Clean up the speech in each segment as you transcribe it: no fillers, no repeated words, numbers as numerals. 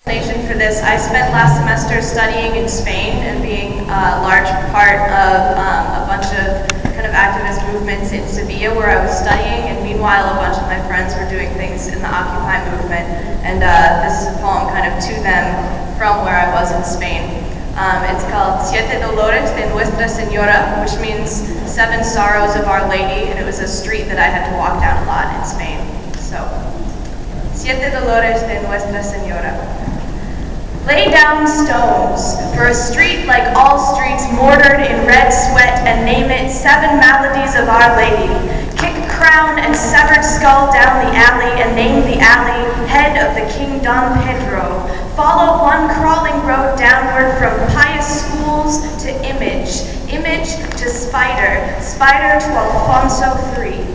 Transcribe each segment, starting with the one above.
For this, I spent last semester studying in Spain and being a large part of a bunch of kind of activist movements in Sevilla where I was studying, and meanwhile a bunch of my friends were doing things in the Occupy movement, and this is a poem kind of to them from where I was in Spain. It's called Siete Dolores de Nuestra Señora, which means Seven Sorrows of Our Lady, and it was a street that I had to walk down a lot in Spain. So, Siete Dolores de Nuestra Señora. Lay down stones for a street like all streets, mortared in red sweat, and name it Seven Maladies of Our Lady. Kick crown and severed skull down the alley, and name the alley Head of the King Don Pedro. Follow one crawling road downward from pious schools to image, image to spider, spider to Alfonso III.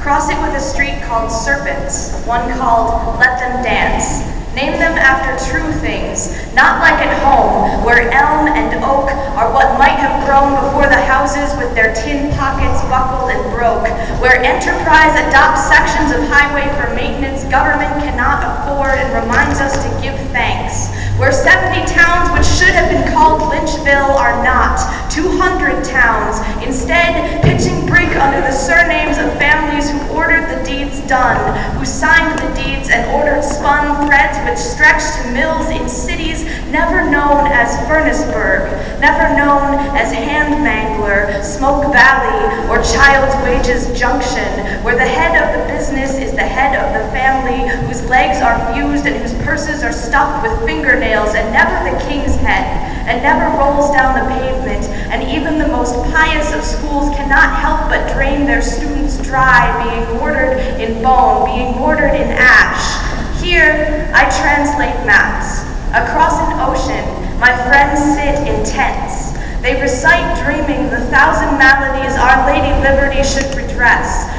Cross it with a street called Serpents, one called Let Them Dance. Name them after true things, not like at home, where elm and oak are what might have grown before the houses with their tin pockets buckled and broke, where enterprise adopts sections of highway for maintenance government cannot afford and reminds us to give thanks, where 70 towns which should have been called Lynchville are not, 200 towns, instead pitching brick under the surnames of families who ordered the deeds done, who signed the deeds and ordered spun threads which stretched to mills in cities never known as Furnaceburg, never known as Handmangler, Smoke Valley, or Child's Wages Junction, where the head of the business is the head of the family, whose legs are fused and whose purses are stuffed with fingernails, and never the king's head, and never rolls down the pavement, and even the most pious of schools cannot help but drain their students dry, being mortared in bone, being mortared in ash. Here, I translate maps. Across an ocean, my friends sit in tents. They recite dreaming the 1,000 maladies Our Lady Liberty should redress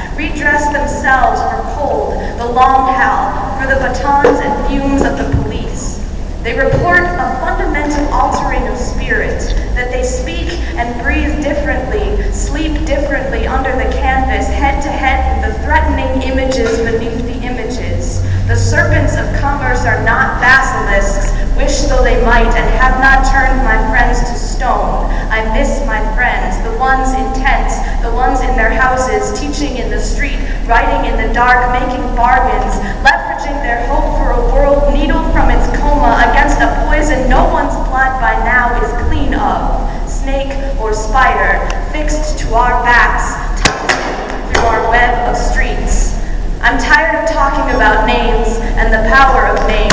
themselves for cold, the long hell, for the batons and fumes of the police. They report a fundamental altering of spirit, that they speak and breathe differently, sleep differently under the canvas, head to head with the threatening images beneath the images. The serpents of commerce are not basilisks, wish though they might, and have not turned my friends to stone. I miss my friends, the ones in tents, the ones in their houses, teaching in the street, writing in the dark, making bargains, leveraging their hope for a world needled from its coma against a poison no one's blood by now is clean of. Snake or spider, fixed to our backs, tucked through our web of streets. I'm tired of talking about names and the power of names,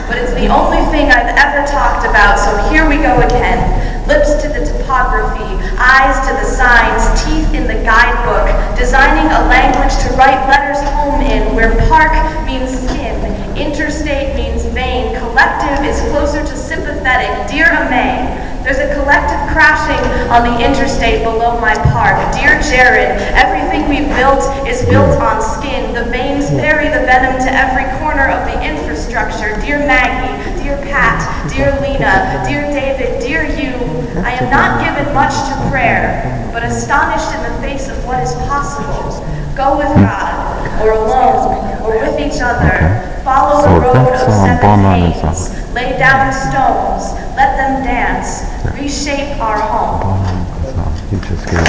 but it's the only thing I've ever talked about, so here we go again. Lips to the topography, eyes to the signs, teeth in the guidebook, designing a language to write letters home in, where park means skin, interstate means vein, collective is closer to sympathetic, dear Amay. There's a collective crashing on the interstate below my park. Dear Jared, everything we've built is built on skin. The veins bury the venom to every corner of the infrastructure. Dear Maggie, dear Pat, dear Lena, dear David, dear you, I am not given much to prayer, but astonished in the face of what is possible. Go with God, or alone, or with each other. Follow the road of seven pains. Lay down stones, let them dance, reshape our home. He just gave it.